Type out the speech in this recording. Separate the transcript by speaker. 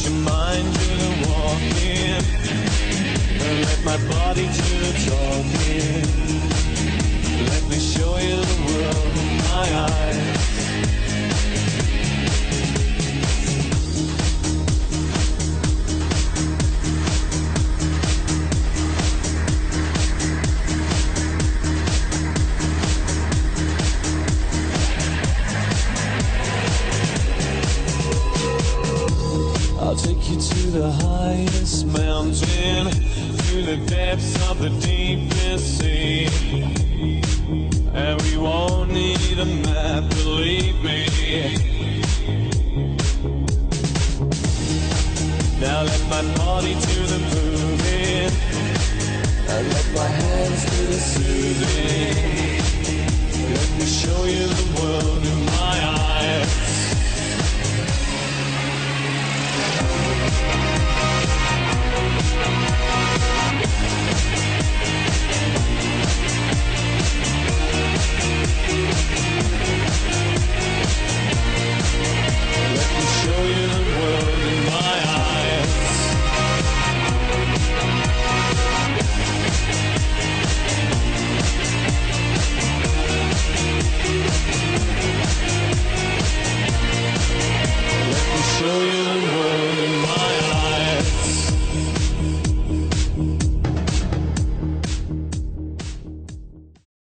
Speaker 1: your mind do the walking, and let my body do the talking. Let me show you the world with my eyes. I'll take you to the highest mountain, to the depths of the deepest sea. And we won't need a map, believe me. Now let my body do the moving, and let my hands do the soothing.